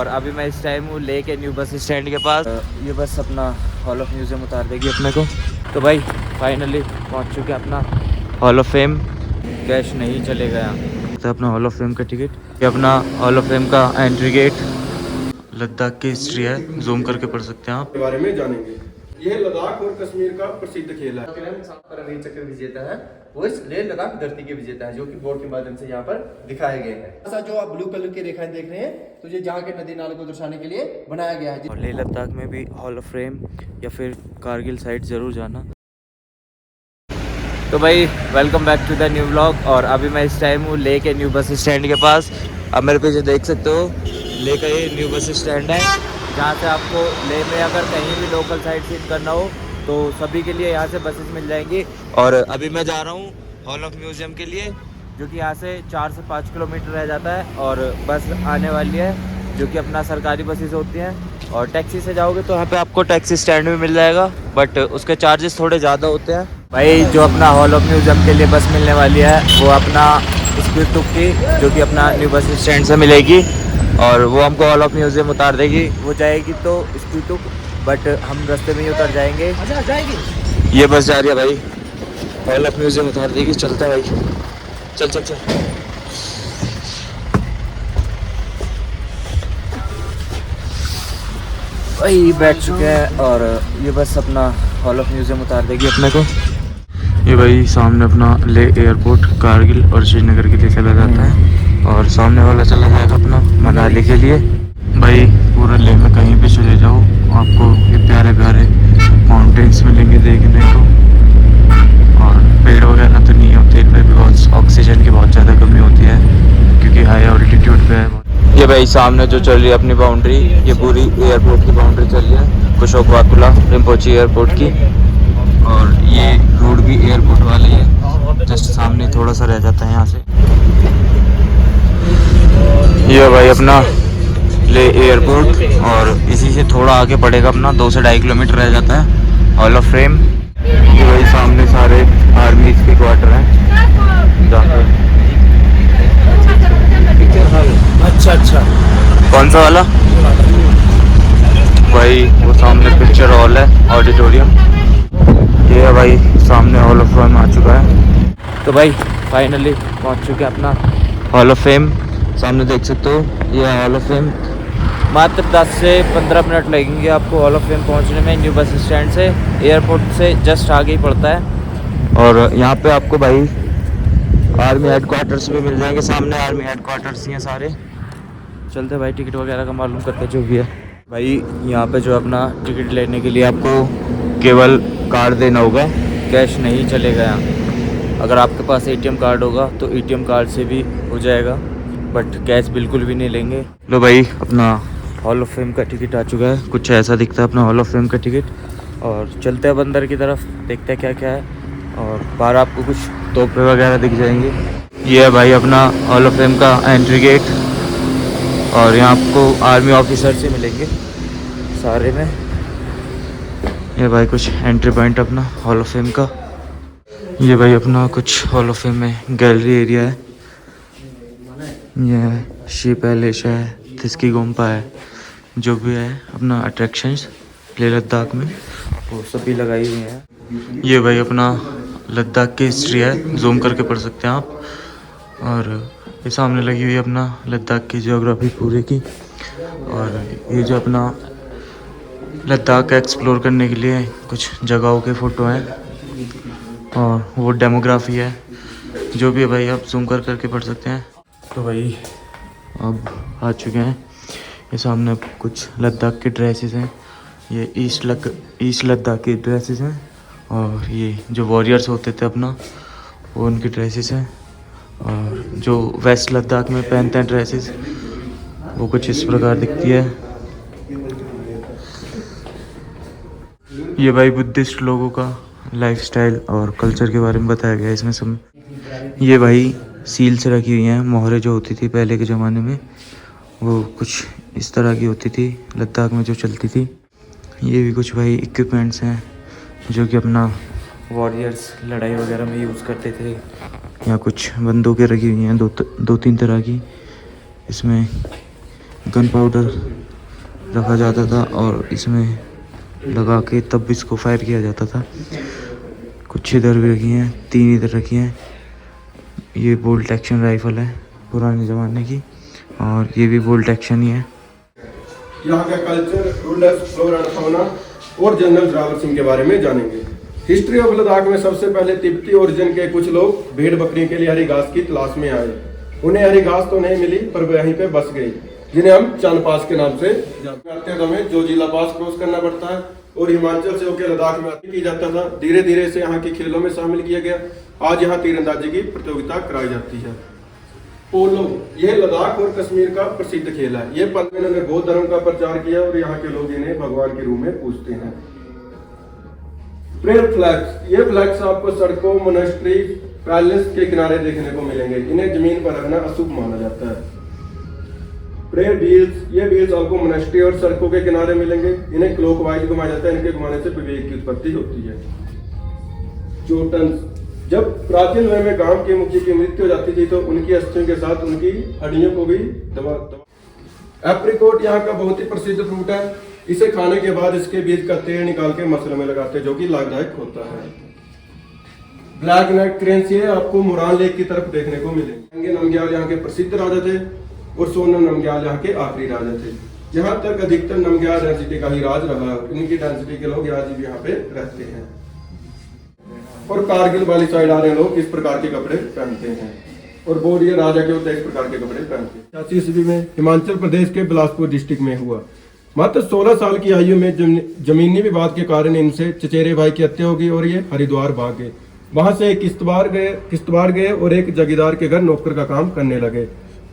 और अभी मैं इस टाइम हूँ ले के न्यू बस स्टैंड के पास। ये बस अपना हॉल ऑफ म्यूज़ियम उतार देगी अपने को। तो भाई फाइनली पहुँच चुके हैं अपना हॉल ऑफ फेम। कैश नहीं चलेगा यहाँ तो अपना हॉल ऑफ फेम का टिकट। ये अपना हॉल ऑफ फेम का एंट्री गेट। लद्दाख की हिस्ट्री है, जूम करके पढ़ सकते हैं आप। के बारे में जानेंगे। यह लद्दाख और कश्मीर का प्रसिद्ध खेल है। चक्र विजेता है वो इस लेह लद्दाख धरती के विजेता है, जो कि बोर्ड के माध्यम से यहाँ पर दिखाए गए हैं। ऐसा जो आप ब्लू कलर की रेखाएं देख रहे हैं, तो ये जहाँ के नदी नाले को दर्शाने के लिए बनाया गया है। और लेह लद्दाख में भी हॉल ऑफ फेम या फिर कारगिल साइड ज़रूर जाना। तो भाई welcome back to the new vlog. और अभी मैं इस टाइम हूँ ले के न्यू बस स्टैंड के पास। अब मेरे पीछे देख सकते हो ले का ये न्यू बस स्टैंड है, जहाँ से आपको ले में अगर कहीं भी लोकल साइड सीन करना हो तो सभी के लिए यहाँ से बसेस मिल जाएंगी। और अभी मैं जा रहा हूँ हॉल ऑफ म्यूज़ियम के लिए, जो कि यहाँ से 4 से 5 किलोमीटर रह जाता है। और बस आने वाली है जो कि अपना सरकारी बसेस होती हैं। और टैक्सी से जाओगे तो यहाँ पे आपको टैक्सी स्टैंड भी मिल जाएगा, बट उसके चार्जेस थोड़े ज़्यादा होते हैं। भाई जो अपना हॉल ऑफ म्यूज़ियम के लिए बस मिलने वाली है वो अपना स्पीड टुक की, जो कि अपना न्यू बस स्टैंड से मिलेगी। और वो हमको हॉल ऑफ म्यूज़ियम उतार देगी। वो जाएगी तो स्पीड टुक, बट हम रास्ते में ही उतर जाएंगे। जाएगी ये बस जा रही है भाई, हॉल ऑफ म्यूज़ियम उतार देगी। चलता है भाई, चल चल चल। भाई बैठ चुके हैं और ये बस अपना हॉल ऑफ म्यूज़ियम उतार देगी अपने को। ये भाई सामने अपना ले एयरपोर्ट कारगिल और श्रीनगर के लिए चला जाता है। और सामने वाला चला जाएगा अपना मनाली के लिए। भाई पूरा ले में कहीं भी चले जाओ आपको ये प्यारे प्यारे माउंटेन्स मिलेंगे देखने को। और पेड़ वगैरह तो नहीं होते इनमें, बिकॉज ऑक्सीजन की बहुत ज़्यादा कमी होती है क्योंकि हाई ऑल्टीट्यूड पे है। ये भाई सामने जो चल रही है अपनी बाउंड्री, ये पूरी एयरपोर्ट की बाउंड्री चल रही है, कुशोक वाकुला रिम्पोची एयरपोर्ट की। और ये रोड भी एयरपोर्ट वाली है, जस्ट सामने थोड़ा सा रह जाता है यहाँ से। ये भाई अपना ले एयरपोर्ट, और इसी से थोड़ा आगे पड़ेगा अपना 2 से 2.5 किलोमीटर रह जाता है हॉल ऑफ फेम। ये भाई सामने सारे आर्मी के क्वार्टर हैं जहाँ पे। अच्छा अच्छा, कौन सा वाला? भाई वो सामने पिक्चर हॉल है, ऑडिटोरियम। ये है भाई सामने हॉल ऑफ फेम आ चुका है। तो भाई फाइनली पहुंच चुके हैं अपना हॉल ऑफ फेम। सामने देख सकते हो ये है हॉल ऑफ फेम। मात्र 10 से 15 मिनट लगेंगे आपको हॉल ऑफ फेम पहुंचने में। न्यू बस स्टैंड से, एयरपोर्ट से जस्ट आगे ही पड़ता है। और यहाँ पे आपको भाई आर्मी हेडक्वार्टर्स भी मिल जाएंगे। सामने आर्मी हेडक्वार्टर्स हैं सारे। चलते भाई टिकट वगैरह का मालूम करते जो भी है। भाई यहाँ पे जो अपना टिकट लेने के लिए आपको केवल कार्ड देना होगा, कैश नहीं चलेगा यहाँ। अगर आपके पास एटीएम कार्ड होगा तो एटीएम कार्ड से भी हो जाएगा, बट कैश बिल्कुल भी नहीं लेंगे। लो भाई अपना हॉल ऑफ फेम का टिकट आ चुका है। कुछ ऐसा दिखता है अपना हॉल ऑफ फेम का टिकट। और चलते हैं अंदर की तरफ, देखते हैं क्या क्या है। और बाहर आपको कुछ तोपे वगैरह दिख जाएंगे। ये है भाई अपना हॉल ऑफ फेम का एंट्री गेट। और यहाँ आपको आर्मी ऑफिसर से मिलेंगे सारे में। ये भाई कुछ एंट्री पॉइंट अपना हॉल ऑफ फेम का। ये भाई अपना कुछ हॉल ऑफ फेम में गैलरी एरिया है। ये शी पैलेस है, तिस्की गोम्पा है, जो भी है अपना अट्रैक्शंस लेह लद्दाख में वो सभी लगाई हुई हैं। ये भाई अपना लद्दाख की हिस्ट्री है, जूम करके पढ़ सकते हैं आप। और ये सामने लगी हुई है अपना लद्दाख की ज्योग्राफी पूरे की। और ये जो अपना लद्दाख एक्सप्लोर करने के लिए कुछ जगहों के फ़ोटो हैं। और वो डेमोग्राफी है, जो भी है भाई आप जूम कर करके पढ़ सकते हैं। तो भाई अब आ चुके हैं। ये सामने कुछ लद्दाख के ड्रेसेस हैं। ये ईस्ट लद्दाख की ड्रेसेस हैं। और ये जो वॉरियर्स होते थे अपना, वो उनकी ड्रेसेस हैं। और जो वेस्ट लद्दाख में पहनते हैं ड्रेसेस, वो कुछ इस प्रकार दिखती है। ये भाई बुद्धिस्ट लोगों का लाइफस्टाइल और कल्चर के बारे में बताया गया है इसमें सब। ये भाई सील से रखी हुई हैं, मोहरें जो होती थी पहले के ज़माने में, वो कुछ इस तरह की होती थी लद्दाख में जो चलती थी। ये भी कुछ भाई इक्विपमेंट्स हैं जो कि अपना वॉरियर्स लड़ाई वगैरह में यूज़ करते थे। यहाँ कुछ बंदूकें रखी हुई हैं, दो तीन तरह की। इसमें गन पाउडर रखा जाता था और इसमें लगा के तब इसको फायर किया जाता था। कुछ इधर भी रखी हैं, 3 इधर रखी हैं। ये बोल्ट एक्शन राइफल है पुराने ज़माने की, और ये भी बोल्ट एक्शन ही है। यहाँ का culture, rulers, flora and fauna और जनरल जोरावर सिंह के बारे में जानेंगे। हिस्ट्री ऑफ लद्दाख में सबसे पहले तिब्बती ओरिजिन के कुछ लोग भेड़ बकरी के लिए हरी घास की तलाश में आए। उन्हें हरी घास तो नहीं मिली पर वे यहीं पे बस गई, जिन्हें हम चांद पास के नाम से जानते हैं। तो हमें जोजिला पास क्रॉस करना पड़ता है और हिमाचल से होकर लद्दाख में की जाता था। धीरे धीरे इसे यहाँ के खेलों में शामिल किया गया। आज यहाँ तीरंदाजी की प्रतियोगिता कराई जाती है। पोलो, यह लद्दाख और कश्मीर का प्रसिद्ध खेल है। ये पंडितों ने बौद्ध धर्म का प्रचार किया और यहाँ के लोग इन्हें भगवान के रूप में पूजते हैं। प्रेयर फ्लैग्स, ये फ्लैग्स आपको सड़कों, मोनेस्ट्री, पैलेस के किनारे देखने को मिलेंगे। इन्हें जमीन पर रखना अशुभ माना जाता है। प्रेयर व्हील्स, ये व्हील्स आपको मोनेस्ट्री और सड़कों के किनारे मिलेंगे। इन्हें क्लॉकवाइज घुमाया जाता है। इनके घुमाने से विवेक की उत्पत्ति होती है। चोटन्स, जब प्राचीन समय में गांव के मुखिया की मृत्यु हो जाती थी तो उनकी अस्थियों के साथ उनकी हड्डियों को भी दबा। एप्रिकॉट यहाँ का बहुत ही प्रसिद्ध फ्रूट है। इसे खाने के बाद इसके बीज का तेल निकाल के मसलों में लगाते हैं, जो कि लाभदायक होता है। ब्लैक नेक क्रेन्स, ये आपको मुरान लेक की तरफ देखने को मिलेंगे। नमग्याल यहाँ के प्रसिद्ध राजा थे और सोनम नमग्याल यहाँ के आखिरी राजा थे। यहाँ तक अधिकतर नमग्याल डेंसिटी का ही राज रहा है। इनकी डेंसिटी के लोग आज भी यहाँ पे रहते हैं। और कारगिल वाली साइड आ रहे लोग इस प्रकार के कपड़े पहनते हैं और बोरिया राजा के होते इस प्रकार के कपड़े पहनते हैं। 86 ईस्वी में हिमाचल प्रदेश के बिलासपुर डिस्ट्रिक्ट में हुआ। मात्र 16 साल की आयु में जमीनी विवाद के कारण इनसे चचेरे भाई की हत्या होगी और ये हरिद्वार भाग गए। वहां से एक किश्तवाड़ गए और एक जगीदार के घर नौकर का काम करने लगे।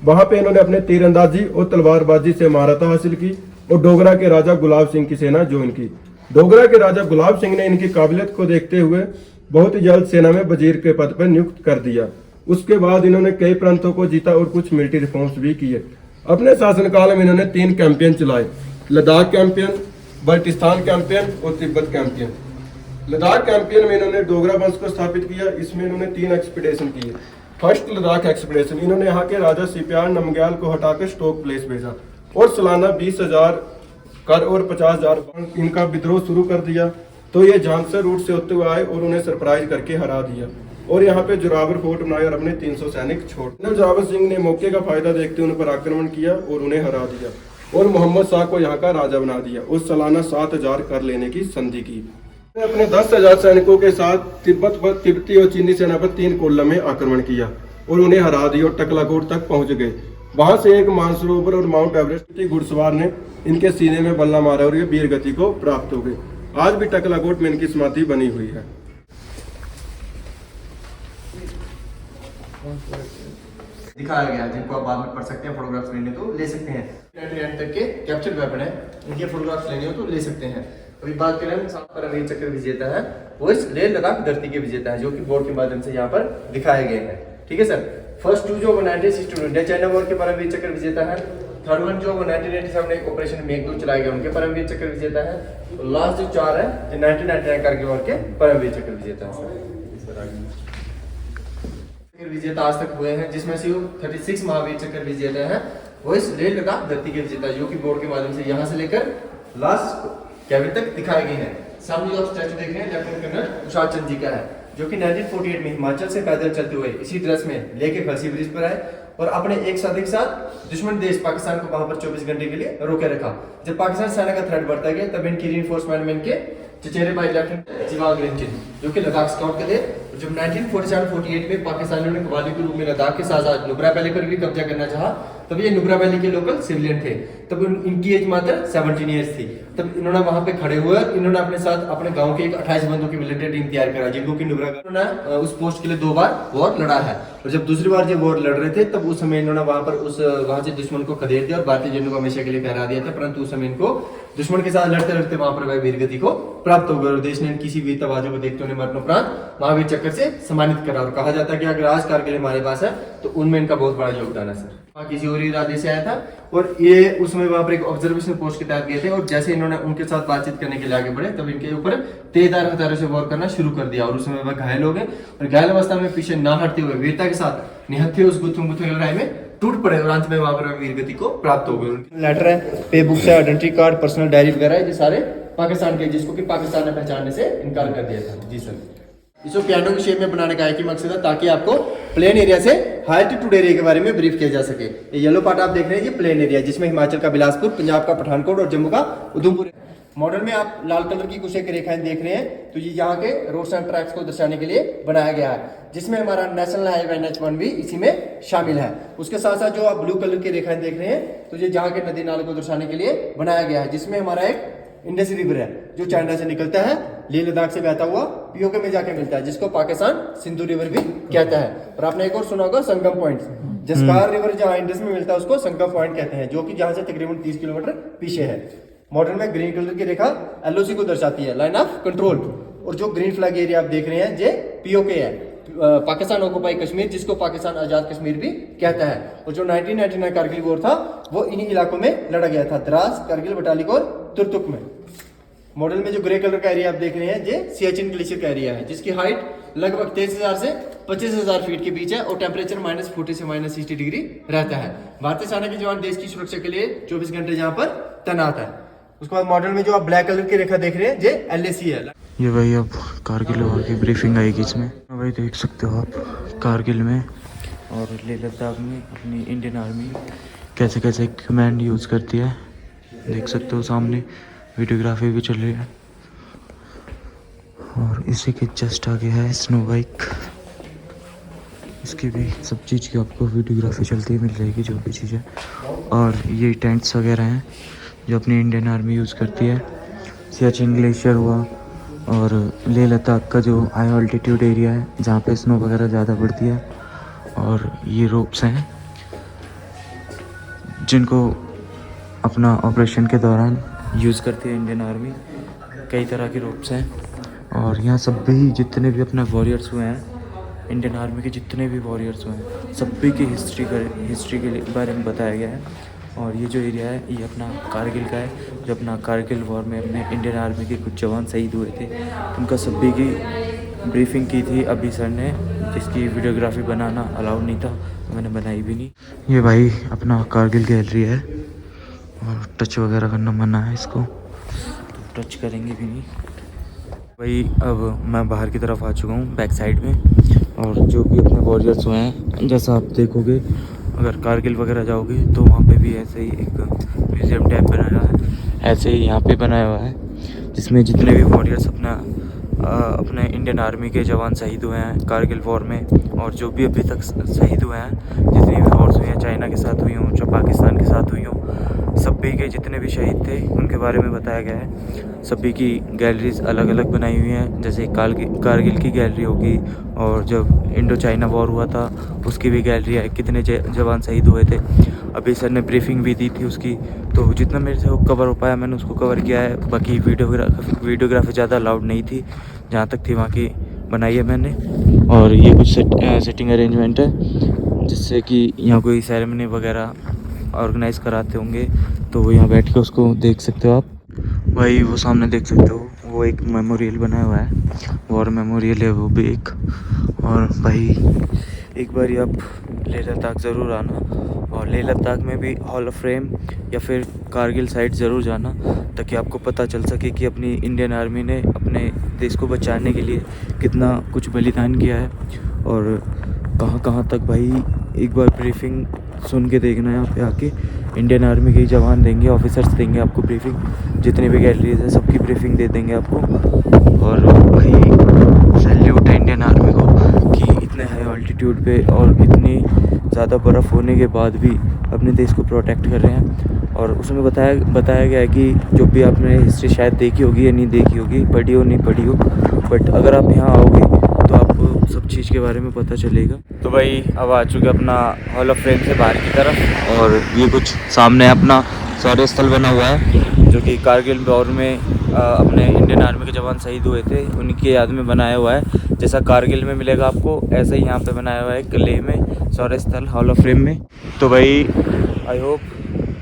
वहां पे इन्होंने अपने तीरंदाजी और तलवारबाजी से महारता हासिल की और डोगरा के राजा गुलाब सिंह की सेना ज्वाइन की। डोगरा के राजा गुलाब सिंह ने इनकी काबिलियत को देखते हुए बहुत ही जल्द सेना में वजीर के पद पर नियुक्त कर दिया। उसके बाद इन्होंने कई प्रांतों को जीता और कुछ मिलिट्री रिफॉर्म्स भी किए। अपने शासनकाल में इन्होंने 3 कैंपेन चलाए: लद्दाख कैंपेन, बल्टिस्तान कैंपेन और तिब्बत कैंपेन। लद्दाख कैंपेन में इन्होंने डोगरा वंश को स्थापित किया। इसमें इन्होंने 3 एक्सपीडिशन किए। फर्स्ट लद्दाख एक्सपीडिशन, इन्होंने यहाँ के राजा सिप्यार नमग्याल को हटाकर स्टोक प्लेस भेजा और सालाना 20,000 कर और 50,000 इनका विद्रोह शुरू कर दिया। तो ये झांसर रूट से होते हुए आए और उन्हें सरप्राइज करके हरा दिया और यहाँ पे जोरावर फोर्ट बनाए और अपने 300 सैनिक छोड़। जोरावर सिंह ने मौके का फायदा देखते उन पर आक्रमण किया और उन्हें हरा दिया और मोहम्मद शाह को यहाँ का राजा बना दिया और सालाना 7,000 कर लेने की संधि की। अपने 10,000 सैनिकों के साथ तिब्बती और चीनी सेना पर 3 कोल्लम में आक्रमण किया और उन्हें हरा दिया और टकलाकोट तक पहुंच गए। वहां से एक मानसरोवर और माउंट एवरेस्ट घुड़सवार ने इनके सीने में बल्ला मारा और ये वीर गति को प्राप्त हो गए। आज भी टकलाकोट में इनकी समाधि बनी हुई है। दिखाया गया, जिनको आप बाद में पढ़ सकते हैं। फोटोग्राफ्स लेने तो ले सकते हैं। तक के कैप्चर वेपन है, इनके फोटोग्राफ्स लेने हो तो ले सकते हैं। अभी बात करें परमवीर चक्र विजेता है, वो इस लेह लद्दाख धरती के विजेता है, जो कि बोर्ड के माध्यम से यहाँ पर दिखाए गए हैं। ठीक है सर। फर्स्ट 2 जो 1962 चाइना वॉर के परमवीर चक्र विजेता है। थर्ड वन जो 1987 में ऑपरेशन मेघदूत चलाया गया उनके परमवीर चक्र विजेता है। और लास्ट जो 4 है जो 1999 कारगिल वॉर के परमवीर चक्र विजेता है। विजेता आज तक हुए हैं, जिसमें से 36 महावीर चक्र विजेता है वो इस लेह लद्दाख धरती के विजेता, जो कि बोर्ड के माध्यम से यहाँ से लेकर लास्ट कैबिन तक दिखाए गए हैं। सामने जो आप स्टैचू देख रहे हैं लेफ्टिनेंट कर्नल तुषार चंद जी का है, जो कि 1948 में हिमाचल से पैदल चलते हुए इसी ड्रेस में लेके खलसी ब्रिज पर आए और अपने एक साथी के साथ दुश्मन देश पाकिस्तान को वहां पर 24 घंटे के लिए रोके रखा। जब पाकिस्तान सेना का थ्रेट बढ़ता गया तब इनकी रीइंफोर्समेंट में इनके चचेरे भाई लेफ्टिनेंट जिवांग रिंचिन, जो कि लद्दाख स्काउट के थे। जब 1947-48 में पाकिस्तानियों ने कव्वाली के रूप में लद्दाख के साथ नुब्रा वैली पर भी कब्जा करना चाहा, तब ये नुब्रा वैली के लोकल सिविलियन थे। तब इनकी एज मात्र 17 ईयर्स थी। तब इन्होंने वहां पे खड़े हुए इन्होंने अपने साथ अपने गांव के एक 28 बंदों की मिलिट्री टीम तैयार करा, जिनको कि नुब्रा उन्होंने उस पोस्ट के लिए 2 बार वॉर लड़ा है। और जब दूसरी बार जब वॉर लड़ रहे थे तब उस समय इन्होंने वहां पर वहां से दुश्मन को खदेड़ दिया और भारतीय जवानों को हमेशा के लिए ठहरा दिया था। परंतु उस समय इनको दुश्मन के साथ लड़ते लड़ते वहां पर वह वीरगति को प्राप्त हो गए और देश ने किसी वीरताबाजों को देखते उन्हें मरणोपरांत महावीर चक्र से सम्मानित करा। और कहा जाता है कि अगर आज कारगिल हमारे पास है तो उनमें इनका बहुत बड़ा योगदान है सर। वहाँ किसी और इरादे से आया था और ये उसमें वहां पर एक ऑब्जर्वेशन पोस्ट के तहत गए थे और जैसे इन्होंने उनके साथ बातचीत करने के लिए आगे बढ़े तब इनके ऊपर तेजधार हथियारों से वॉर करना शुरू कर दिया और उस समय वह घायल हो गए और घायल अवस्था में पीछे ना हटते हुए वीरता के साथ निहत्थे उस गुत्थुम लड़ाई में टूट पड़े और अंत में वहां पर वीर गति को प्राप्त हो गए। लेटर है, पे बुक्स है, आइडेंटिटी कार्ड, पर्सनल डायरी वगैरह है, ये सारे पाकिस्तान के, जिसको कि पाकिस्तान ने पहचानने से इनकार कर दिया था। जी सर। इसको पियानो की शेप में बनाने का एक ही मकसद है, ताकि आपको प्लेन एरिया से हाई एल्टीट्यूड एरिया के बारे में ब्रीफ किया जा सके। ये येलो पार्ट आप देख रहे हैं, ये प्लेन एरिया, जिसमें हिमाचल का बिलासपुर, पंजाब का पठानकोट और जम्मू का उधमपुर। मॉडल में आप लाल कलर की कुछ एक रेखाएं देख रहे हैं, तो ये यहाँ के रोड्स एंड ट्रैक्स को दर्शाने के लिए बनाया गया है, जिसमें हमारा नेशनल हाईवे NH1 भी इसी में शामिल है। उसके साथ साथ जो आप ब्लू कलर की रेखाएं देख रहे हैं, तो ये जहाँ के नदी नाले को दर्शाने के लिए बनाया गया है, जिसमें हमारा एक इंडस रिवर है, जो चाइना से निकलता है, लेह लद्दाख से बहता हुआ पीओके में जाके मिलता है, जिसको पाकिस्तान सिंधु रिवर भी कहता है। और आपने एक और सुना होगा संगम पॉइंट, जसकार रिवर जहाँ इंडस में मिलता है उसको संगम पॉइंट कहते हैं, जो कि जहाँ से तकरीबन 30 किलोमीटर पीछे है। मॉडल में ग्रीन कलर की रेखा LOC को दर्शाती है, लाइन ऑफ कंट्रोल। और जो ग्रीन फ्लैग एरिया आप देख रहे हैं, ये पीओके है, पाकिस्तान ऑक्युपाई कश्मीर, जिसको पाकिस्तान आजाद कश्मीर भी कहता है। और जो 1999 कारगिल वॉर था, वो इन्हीं इलाकों में लड़ा गया था, द्रास, करगिल, बटालिक और तुर्तुक में। मॉडल में जो ग्रे कलर का एरिया आप देख रहे हैं, ये सियाचिन ग्लेशियर का एरिया है, जिसकी हाइट लगभग 23,000 से 25,000 फीट के बीच है, और टेम्परेचर -40 से -60 डिग्री रहता है। भारतीय सेना के जवान देश की सुरक्षा के लिए 24 घंटे यहाँ पर तैनात है। उसके बाद मॉडल में जो आप ब्लैक कलर की रेखा देख रहे हैं, ये LAC है। ये भाई अब कारगिल वॉर की ब्रीफिंग आएगी इसमें। भाई देख सकते हो आप कारगिल में और लेह लद्दाख में अपनी इंडियन आर्मी कैसे कैसे इक्विपमेंट यूज़ करती है, देख सकते हो। सामने वीडियोग्राफी भी चल रही है, और इसी के जस्ट आगे है स्नो बाइक, इसकी भी सब चीज़ की आपको वीडियोग्राफी चलती मिल जाएगी, जो भी चीज़ है। और ये टेंट्स वगैरह हैं जो अपनी इंडियन आर्मी यूज़ करती है। सियाचिन ग्लेशियर हुआ, और लेह लद्दाख का जो हाई ऑल्टीट्यूड एरिया है, जहाँ पे स्नो वगैरह ज़्यादा पड़ती है। और ये रोप्स हैं जिनको अपना ऑपरेशन के दौरान यूज़ करती है इंडियन आर्मी। कई तरह के रोप्स हैं, और यहाँ सब भी जितने भी अपने वॉरियर्स हुए हैं, इंडियन आर्मी के जितने भी वॉरियर्स हुए हैं, सभी की हिस्ट्री के बारे में बताया गया है। और ये जो एरिया है, ये अपना कारगिल का है, जो अपना कारगिल वॉर में अपने इंडियन आर्मी के कुछ जवान शहीद हुए थे, उनका सभी की ब्रीफिंग की थी अभी सर ने, जिसकी वीडियोग्राफी बनाना अलाउड नहीं था, मैंने बनाई भी नहीं। ये भाई अपना कारगिल गैलरी है, और टच वगैरह करना मना है इसको, तो टच करेंगे भी नहीं। भाई अब मैं बाहर की तरफ आ चुका हूँ, बैक साइड में, और जो भी अपने वॉरियर्स हुए हैं, जैसा आप देखोगे अगर कारगिल वगैरह जाओगे तो वहाँ पे भी ऐसे ही एक म्यूज़ियम टाइप बनाया है, ऐसे ही यहाँ पे बनाया हुआ है, जिसमें जितने भी वॉरियर्स अपने इंडियन आर्मी के जवान शहीद हुए हैं कारगिल वॉर में, और जो भी अभी तक शहीद हुए हैं, जितनी भी वॉर्स हुई हैं, चाइना के साथ हुई हों, जो पाकिस्तान के साथ हुई हों, सभी के जितने भी शहीद थे उनके बारे में बताया गया है। सभी की गैलरीज अलग अलग बनाई हुई हैं, जैसे कारगिल की गैलरी होगी, और जब इंडो चाइना वॉर हुआ था उसकी भी गैलरी है, कितने जवान शहीद हुए थे। अभी सर ने ब्रीफिंग भी दी थी उसकी, तो जितना मेरे से कवर हो पाया मैंने उसको कवर किया है। बाकी वीडियोग्राफी ज़्यादा अलाउड नहीं थी, जहाँ तक थी वहाँ की बनाई है मैंने। और ये कुछ सेटिंग अरेंजमेंट है, जिससे कि यहाँ कोई सेरेमनी वगैरह ऑर्गेनाइज़ कराते होंगे, तो वो यहाँ बैठ के उसको देख सकते हो आप। भाई वो सामने देख सकते हो, वो एक मेमोरियल बनाया हुआ है, वॉर मेमोरियल है वो भी एक। और भाई एक बार आप लेह लद्दाख ज़रूर आना, और लेह लद्दाख में भी हॉल ऑफ फेम या फिर कारगिल साइड ज़रूर जाना, ताकि आपको पता चल सके कि अपनी इंडियन आर्मी ने अपने देश को बचाने के लिए कितना कुछ बलिदान किया है, और कहाँ कहाँ तक। भाई एक बार ब्रीफिंग सुन के देखना, यहाँ पे आके इंडियन आर्मी के जवान देंगे, ऑफिसर्स देंगे आपको ब्रीफिंग, जितनी भी गैलरीज है सबकी ब्रीफिंग दे देंगे आपको। और भाई सैल्यूट है इंडियन आर्मी को कि इतने हाई ऑल्टीट्यूड पे और इतनी ज़्यादा बर्फ़ होने के बाद भी अपने देश को प्रोटेक्ट कर रहे हैं। और उसमें बताया गया है कि जो भी आपने हिस्ट्री शायद देखी होगी या नहीं देखी होगी, पढ़ी हो नहीं पढ़ी हो, बट अगर आप यहाँ आओगे तो आपको सब चीज़ के बारे में पता चलेगा। तो भाई अब आ चुके अपना हॉल ऑफ फेम से बाहर की तरफ, और ये कुछ सामने अपना शौर्य स्थल बना हुआ है, जो कि कारगिल वॉर में अपने इंडियन आर्मी के जवान शहीद हुए थे, उनकी याद में बनाया हुआ है। जैसा कारगिल में मिलेगा आपको, ऐसा ही यहाँ पे बनाया हुआ है लेह में शौर्य स्थल हॉल ऑफ फेम में। तो भाई आई होप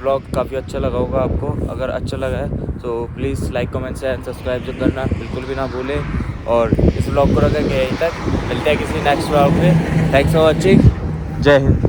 ब्लॉग काफ़ी अच्छा लगा होगा आपको। अगर अच्छा लगा है तो please like comment share subscribe जो करना बिल्कुल भी ना भूलें, और इस ब्लॉग को रखेंगे यहीं तक। मिलते हैं किसी नेक्स्ट ब्लॉग में। Thanks for watching. जय हिंद।